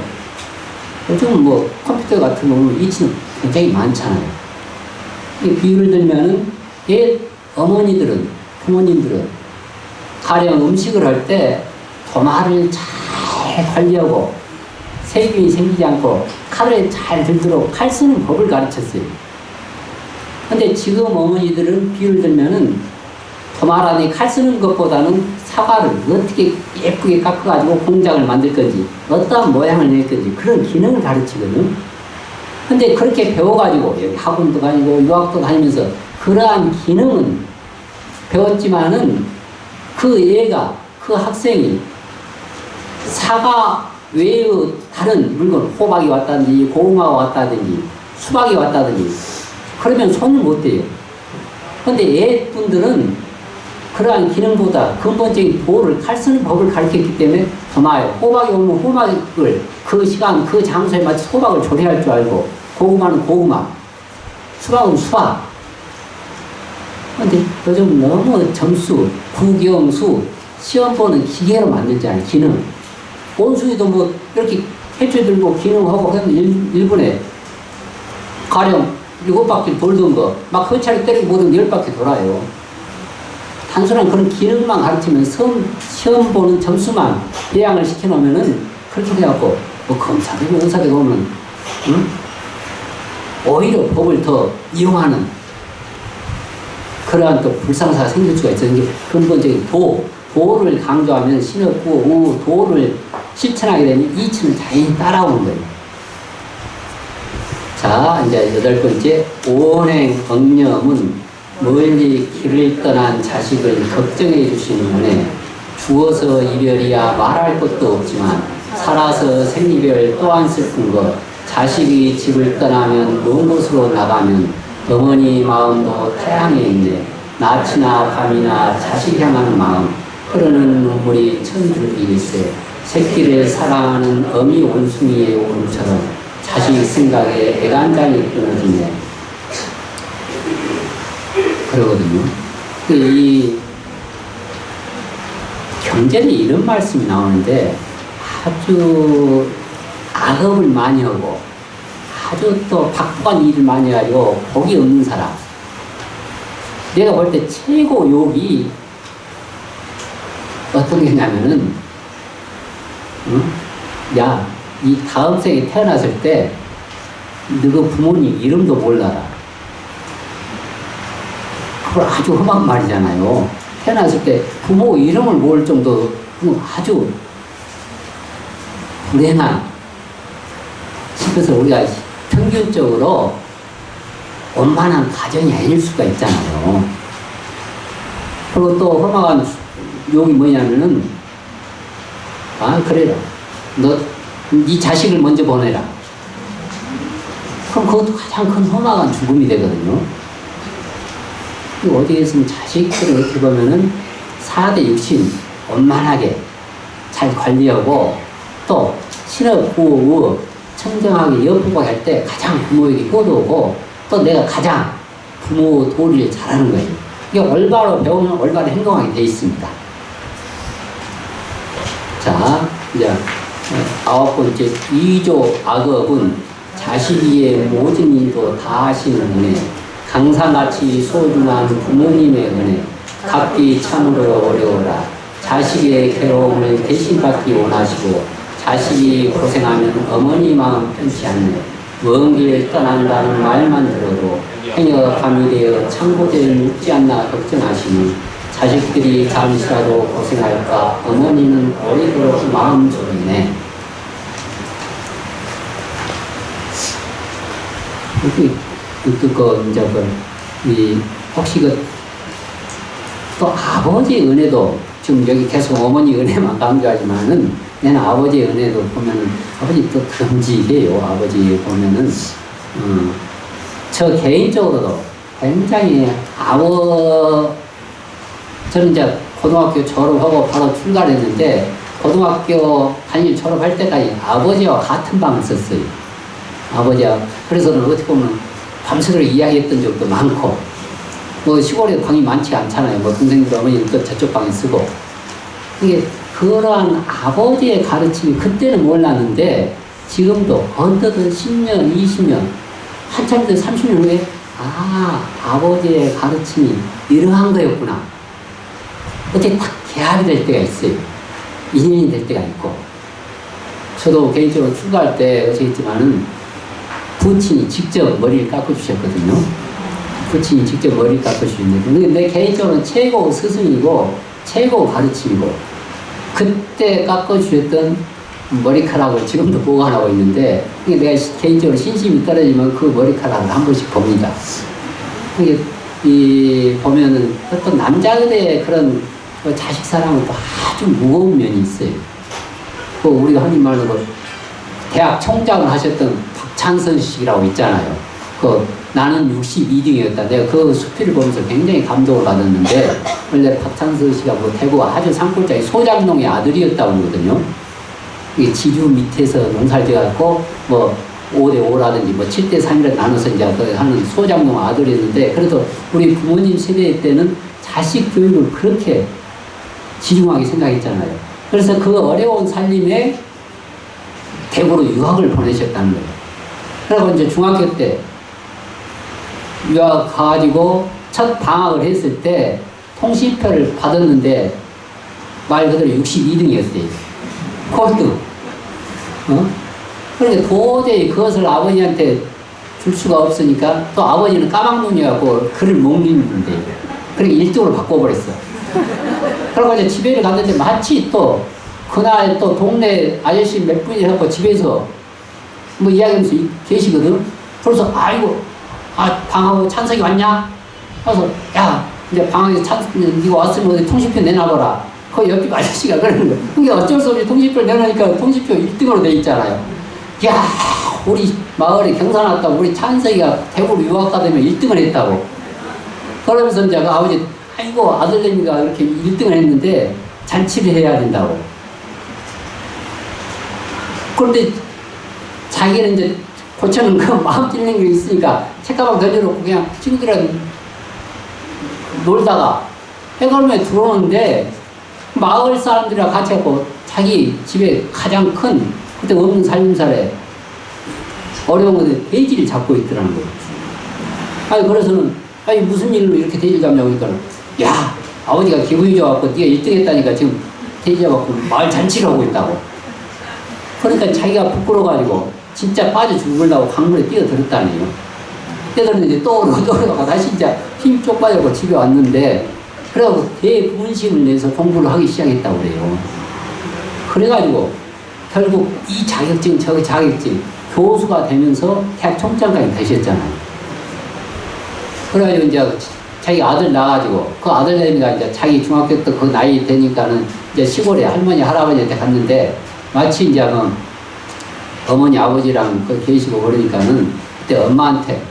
요즘은 뭐 컴퓨터 같은 거 보면 이치는 굉장히 많잖아요. 비유를 들면은 옛 어머니들은, 부모님들은 가령 음식을 할 때 도마를 잘 관리하고 세균이 생기지 않고 칼을 잘 들도록 칼 쓰는 법을 가르쳤어요. 근데 지금 어머니들은 비유를 들면은 도마 안에 칼 쓰는 것보다는 사과를 어떻게 예쁘게 깎아가지고 공장을 만들 건지, 어떠한 모양을 낼 건지 그런 기능을 가르치거든. 근데 그렇게 배워가지고 여기 학원도 다니고 유학도 다니면서 그러한 기능은 배웠지만은 그 애가, 그 학생이 사과 외의 다른 물건, 호박이 왔다든지 고구마가 왔다든지 수박이 왔다든지 그러면 손을 못 대요. 근데 애 분들은 그러한 기능보다 근본적인 도를, 칼 쓰는 법을 가르쳤기 때문에 도마에 호박이 오면 호박을 그 시간 그 장소에 맞춰 호박을 조리할 줄 알고, 고구마는 고구마, 수박은 수박. 근데 요즘 너무 점수, 국영수, 시험 보는 기계로 만들잖아요. 기능. 온수위도 뭐 이렇게 해체 들고 기능하고 하면 1분에 가령 7바퀴 돌던 거 막 허차리 때리고 뭐든 10바퀴 돌아요. 단순한 그런 기능만 가르치면 시험 보는 점수만 배양을 시켜놓으면은 그렇게 돼갖고 뭐 검사되고 의사되고 오면 오히려 법을 더 이용하는 그러한 또 불상사가 생길 수가 있어요. 이게 근본적인 도를 강조하면 신었고 도를 실천하게 되면 이치는 자연히 따라오는 거예요. 자, 이제 8번째, 오행 억념은 멀리 길을 떠난 자식을 걱정해 주시는 분에 죽어서 이별이야 말할 것도 없지만 살아서 생이별 또한 슬픈 것, 자식이 집을 떠나면 먼 곳으로 나가면 어머니 마음도 태양에 있네. 낮이나 밤이나 자식 향하는 마음, 흐르는 눈물이 천줄기일세. 새끼를 사랑하는 어미 원숭이의 울음처럼 자식 생각에 애간장이 끊어지네. 그러거든요. 이 경전에 이런 말씀이 나오는데 아주 악업을 많이 하고 아주 또 박복한 일을 많이 해가지고 복이 없는 사람. 내가 볼 때 최고 욕이 어떤 게냐면은, 야, 이 다음 생에 태어났을 때 너그 부모님 이름도 몰라라. 그걸 아주 험한 말이잖아요. 태어났을 때 부모 이름을 모를 정도 아주 불행한, 싶어서 우리가 평균적으로 원만한 가정이 아닐 수가 있잖아요. 그리고 또 험악한 욕이 뭐냐면은, 그래라. 네 자식을 먼저 보내라. 그럼 그것도 가장 큰 험악한 죽음이 되거든요. 어디에서는 자식들을 어떻게 보면은 4대 육신 원만하게 잘 관리하고 또 신업, 구호, 청정하게 여부고 할 때 가장 부모에게 효도하고 또 내가 가장 부모 도리를 잘하는 거예요. 이게 올바로 배우면 올바로 행동하게 돼 있습니다. 자, 이제 9번째 이조 악업은 자식이의 모든 일도 다 하시는 은혜, 강산같이 소중한 부모님의 은혜, 갚기 참으로 어려워라. 자식의 괴로움을 대신 받기 원하시고 자식이 고생하면 어머니 마음 편치 않네. 먼 길 떠난다는 말만 들어도 행여 밤이 되어 창고대에 묵지 않나 걱정하시니 자식들이 잠시라도 고생할까 어머니는 어리도록 마음 졸이네. 혹시 또 아버지의 은혜도 지금 여기 계속 어머니 은혜만 강조하지만은 내는 아버지의 은혜도 보면은 아버지 또 듬직해요. 아버지 보면은 저 개인적으로도 굉장히 저는 이제 고등학교 졸업하고 바로 출가했는데 고등학교 한일 졸업할 때까지 아버지와 같은 방을 썼어요. 아버지와 그래서는 어떻게 보면 밤새도록 이야기했던 적도 많고 뭐 시골에 방이 많지 않잖아요. 뭐 동생들 어머니는 또 저쪽 방에 쓰고 이게 그러한 아버지의 가르침이 그때는 몰랐는데 지금도 언뜻은 10년, 20년 한참 전 30년 후에 아버지의 가르침이 이러한 거였구나. 어떻게 딱 개합이 될 때가 있어요. 인연이 될 때가 있고 저도 개인적으로 출가할 때 어쨌지만은 부친이 직접 머리를 깎아주셨거든요. 부친이 직접 머리를 깎아주셨는데 근데 내 개인적으로는 최고 스승이고 최고 가르침이고 그때 깎아주셨던 머리카락을 지금도 보관하고 있는데 내가 개인적으로 신심이 떨어지면 그 머리카락을 한 번씩 봅니다. 이게 보면은 어떤 남자들의 그런 자식 사랑은 또 아주 무거운 면이 있어요. 우리가 흔히 말로 대학 총장을 하셨던 박찬선 씨라고 있잖아요. 나는 62등이었다. 내가 그 수필을 보면서 굉장히 감동을 받았는데 원래 박찬선 씨가 대구 아주 산골짜기 소장농의 아들이었다고 그러거든요. 이게 지주 밑에서 농사를 지어갖고 5대5라든지 7대3이라 나눠서 이제 하는 소장농 아들이었는데 그래도 우리 부모님 세대 때는 자식 교육을 그렇게 지중하게 생각했잖아요. 그래서 그 어려운 살림에 대구로 유학을 보내셨다는 거예요. 그리고 이제 중학교 때 유학 가가지고 첫 방학을 했을 때 통신표를 받았는데 말 그대로 62등이었대요. 꼴등. 그러니까 도저히 그것을 아버지한테 줄 수가 없으니까 또 아버지는 까막눈이갖고 글을 못 읽는데 그러니까 1등으로 바꿔버렸어. 그러고 이제 집에를 갔는데 마치 또 그날 또 동네 아저씨 몇 분이 해갖고 집에서 이야기하면서 계시거든. 그래서 방학에 찬석이 왔냐? 그래서 이제 방학에 네가 왔으면 어디 통신표 내놔봐라. 그 옆집 아저씨가 그러는 거야. 그게 어쩔 수 없이 통신표를 내놓으니까 통신표 1등으로 돼 있잖아요. 우리 마을에 경사 났다고 우리 찬석이가 대구로 유학 가되면 1등을 했다고. 그러면서 이제 아버지 아들내미가 이렇게 1등을 했는데 잔치를 해야 된다고. 그런데 자기는 이제 고쳐는 그 마음 찔리는 게 있으니까 책가방 던져놓고 그냥 친구들이랑 놀다가 해걸음에 들어오는데 마을 사람들이랑 같이 하고 자기 집에 가장 큰 그때 없는 살림살에 어려운 건데 돼지를 잡고 있더라는 거예요. 그래서는 무슨 일로 이렇게 돼지를 잡냐고 그러니까 아버지가 기분이 좋아갖고 네가 1등 했다니까 지금 돼지 잡아갖고 마을 잔치를 하고 있다고. 그러니까 자기가 부끄러워가지고 진짜 빠져 죽으려고 강물에 뛰어들었다네요. 뛰어들었는데 또 오르고 다시 이제 힘 쪽 빠져고 집에 왔는데 그래가지고 대분심을 내서 공부를 하기 시작했다고 그래요. 그래가지고 결국 이 자격증 저 자격증 교수가 되면서 대학 총장까지 되셨잖아요. 그래가지고 이제 자기 아들 낳아가지고 그 아들내미가 이제 자기 중학교 때 그 나이 되니까는 이제 시골에 할머니 할아버지한테 갔는데 마치 이제 뭐 어머니 아버지랑 계시고 그러니까는 그때 엄마한테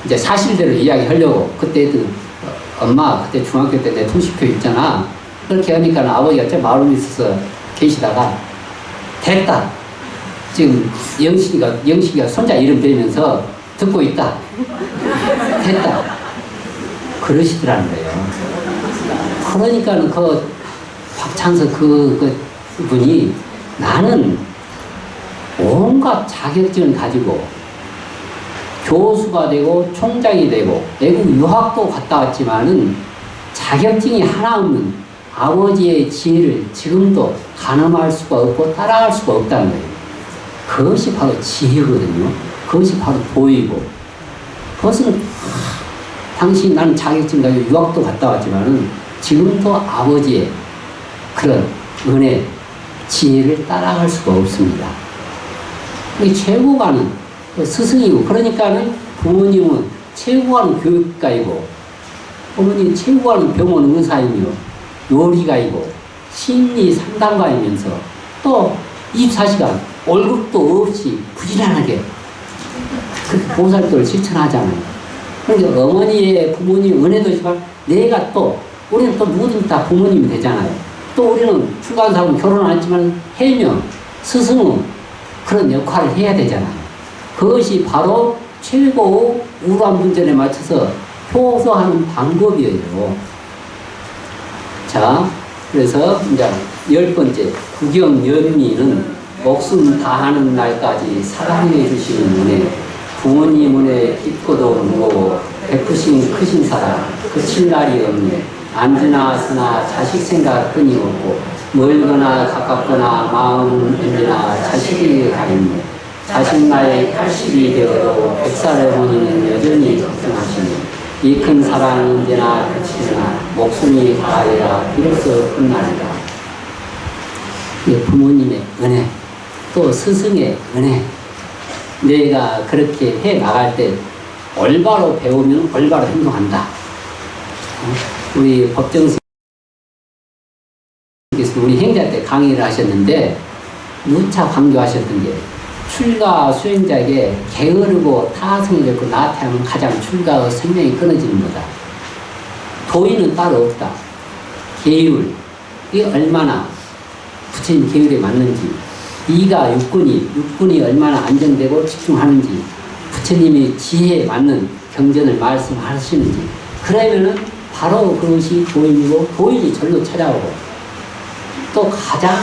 이제 사실대로 이야기하려고 그때 엄마 그때 중학교 때 내 통시표 있잖아. 그렇게 하니까 아버지가 좀 마음이 있어서 계시다가 됐다. 지금 영식이가 손자 이름 대면서 듣고 있다. 됐다. 그러시더라는 거예요. 그러니까는 박찬서 분이 나는 온갖 자격증을 가지고 교수가 되고 총장이 되고 외국 유학도 갔다 왔지만은 자격증이 하나 없는 아버지의 지혜를 지금도 가늠할 수가 없고 따라갈 수가 없다는 거예요. 그것이 바로 지혜거든요. 그것이 바로 도이고. 그것은 당신 나는 자격증 가지고 유학도 갔다 왔지만은 지금도 아버지의 그런 은혜, 지혜를 따라갈 수가 없습니다. 이게 최고 가는 스승이고, 그러니까는 부모님은 최고 가는 교육가이고, 어머니 최고 가는 병원 의사이며, 요리가이고, 심리 상담가이면서 또 24시간 월급도 없이 부지런하게 그 보살도를 실천하잖아요. 그러니까 어머니의 부모님 은혜도 있지만 내가 또 우리는 또 누구든지 다 부모님이 되잖아요. 또 우리는 출가한 사람은 결혼 안 했지만 해명, 스승은 그런 역할을 해야 되잖아요. 그것이 바로 최고 우수한 분전에 맞춰서 효소하는 방법이에요. 자, 그래서 이제 10번째, 구경연미는 목숨 다하는 날까지 사랑해 주시는 은혜, 부모님 은혜 깊고도 무거워 베푸신 크신 사랑, 그칠 날이 없네. 앉으나 서나 자식 생각 끊임없고 멀거나 가깝거나 마음은 언제나 자식이 가있네. 자식 나이 80이 되어도 100살 어머니는 여전히 걱정하시네. 이 큰 사랑은 언제나 그치나 목숨이 다하리라 비로소 끝나리라. 부모님의 은혜, 또 스승의 은혜, 내가 그렇게 해 나갈 때 올바로 배우면 올바로 행동한다. 우리 법정스님께서 우리 행자 때 강의를 하셨는데 누차 강조하셨던 게 출가 수행자에게 게으르고 타성이 되고 나태하면 가장 출가의 생명이 끊어지는 거다. 도의는 따로 없다. 계율, 이게 얼마나 부처님 계율에 맞는지, 이가 육군이 얼마나 안정되고 집중하는지, 부처님이 지혜에 맞는 경전을 말씀하시는지, 그러면은 바로 그것이 도인이고 도인이 절로 찾아오고 또 가장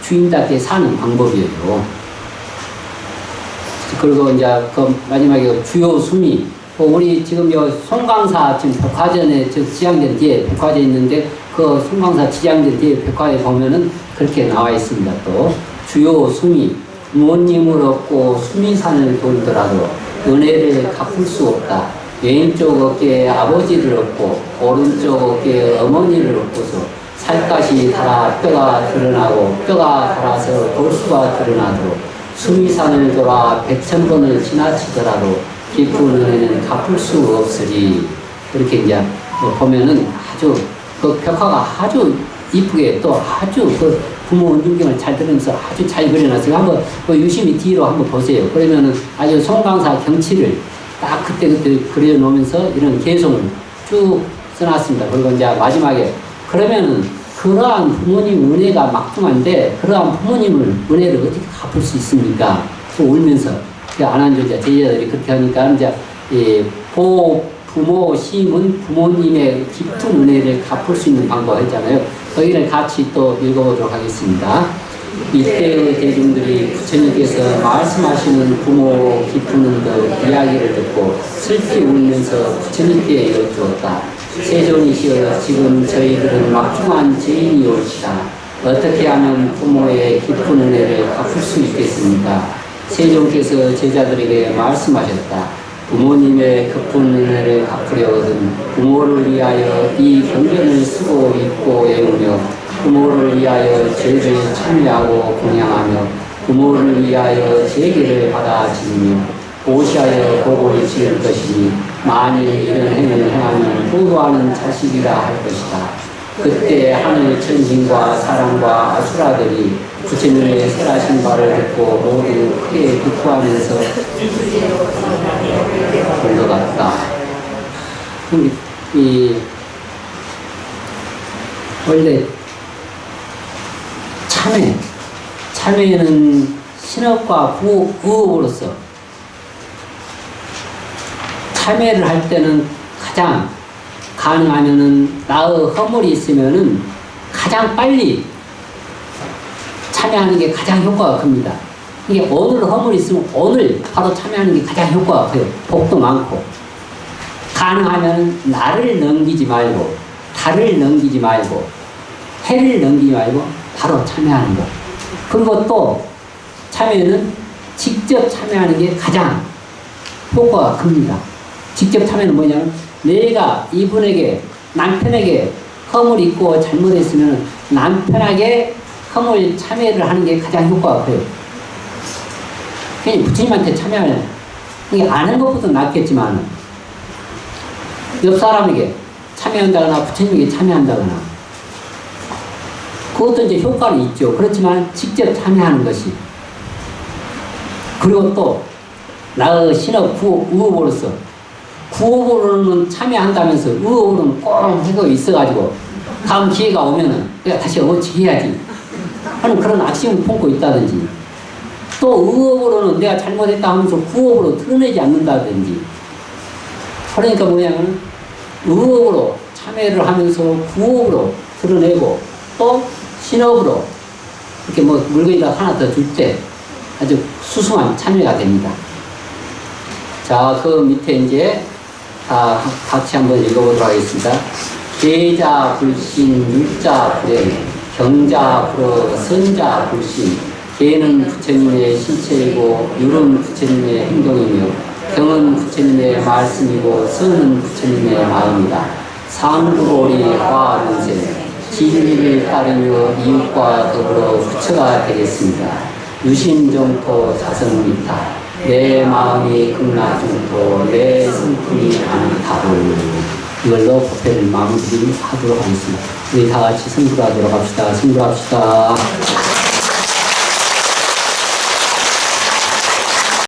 주인답게 사는 방법이에요. 그리고 이제 그 마지막에 주요 수미, 우리 지금 요 송강사 지금 백화전에 지향전 뒤에 백화전 있는데 그 송강사 지향전 뒤에 백화에 보면은 그렇게 나와 있습니다. 또 주요 수미, 부모님을 얻고 수미산을 돌더라도 은혜를 갚을 수 없다. 왼쪽 어깨에 아버지를 얻고 오른쪽 어깨에 어머니를 얻고서 살갗이 닳아 뼈가 드러나고 뼈가 닳아서 골수가 드러나도록 수미산을 돌아 100,000번을 지나치더라도 깊은 은혜는 갚을 수 없으리. 그렇게 이제 보면은 아주 그 벽화가 아주 이쁘게 또 아주 그 부모 운경을 잘 들으면서 아주 잘 그려놨어요. 한번 유심히 뒤로 한번 보세요. 그러면은 아주 송강사 경치를 딱 그때그때 그려놓으면서 이런 개성을 쭉 써놨습니다. 그리고 이제 마지막에 그러면은 그러한 부모님 은혜가 막중한데 그러한 부모님을 은혜를 어떻게 갚을 수 있습니까? 울면서 안한조자 제자들이 그렇게 하니까 이제 부모 시임은 부모님의 깊은 은혜를 갚을 수 있는 방법 했잖아요. 거기를 같이 또 읽어보도록 하겠습니다. 이때의 대중들이 부처님께서 말씀하시는 부모 깊은 그 이야기를 듣고 슬피 울면서 부처님께 여쭈었다. 세존이시여, 지금 저희들은 막중한 죄인이올시다. 어떻게 하면 부모의 깊은 은혜를 갚을 수 있겠습니까? 세존께서 제자들에게 말씀하셨다. 부모님의 깊은 은혜를 갚으려거든 부모를 위하여 이 경전을 쓰고 읽고 외우며 부모를 위하여 죄를 참여하고 공양하며 부모를 위하여 제기를 받아 지니며 보시하여 복을 지을 것이니 만일 이런 행을 행하면 후도하는 자식이라 할 것이다. 그때 하늘 천신과 사람과 아수라들이 부처님의 설하신 바를 듣고 모두 크게 기뻐하면서 본 것 같다. 원래 참회는 신업과 구업으로서 참회를 할 때는 가장 가능하면은 나의 허물이 있으면은 가장 빨리 참여하는 게 가장 효과가 큽니다. 이게 오늘 허물이 있으면 오늘 바로 참여하는 게 가장 효과가 커요. 복도 많고. 가능하면 나를 넘기지 말고, 달을 넘기지 말고, 해를 넘기지 말고, 바로 참여하는 거. 그리고 또, 참여는 직접 참여하는 게 가장 효과가 큽니다. 직접 참여는 뭐냐면, 내가 이분에게, 남편에게 허물이 있고 잘못했으면 남편에게 허물 참여를 하는 게 가장 효과가 커요. 그냥 부처님한테 참여하는, 이게 아는 것보다 낫겠지만, 옆 사람에게 참여한다거나 부처님에게 참여한다거나, 그것도 이제 효과는 있죠. 그렇지만 직접 참여하는 것이. 그리고 또, 나의 신업 의업으로서, 구업으로는 참여한다면서 의업으로는 꼭 하고 있어가지고, 다음 기회가 오면은 내가 다시 어찌 해야지 하는 그런 악심을 품고 있다든지, 또 의업으로는 내가 잘못했다 하면서 구업으로 드러내지 않는다든지. 그러니까 뭐냐면 의업으로 참여를 하면서 구업으로 드러내고 또 신업으로 이렇게 뭐 물건이다 하나 더 줄 때 아주 수승한 참여가 됩니다. 자, 그 밑에 이제 같이 한번 읽어보도록 하겠습니다. 계자 불신, 율자 불행, 경자 불어, 선자 불신. 계는 부처님의 신체이고 율은 부처님의 행동이며 경은 부처님의 말씀이고 선은 부처님의 마음이다. 상구로리 화능생 진리를 따르며 이웃과 더불어 부처가 되겠습니다. 유심정토 자성미타 내 마음이 극락정토 내 성품이 안타불. 이걸로 법회를 마무리하도록 하겠습니다. 우리 다 같이 성불하도록 합시다. 성불합시다.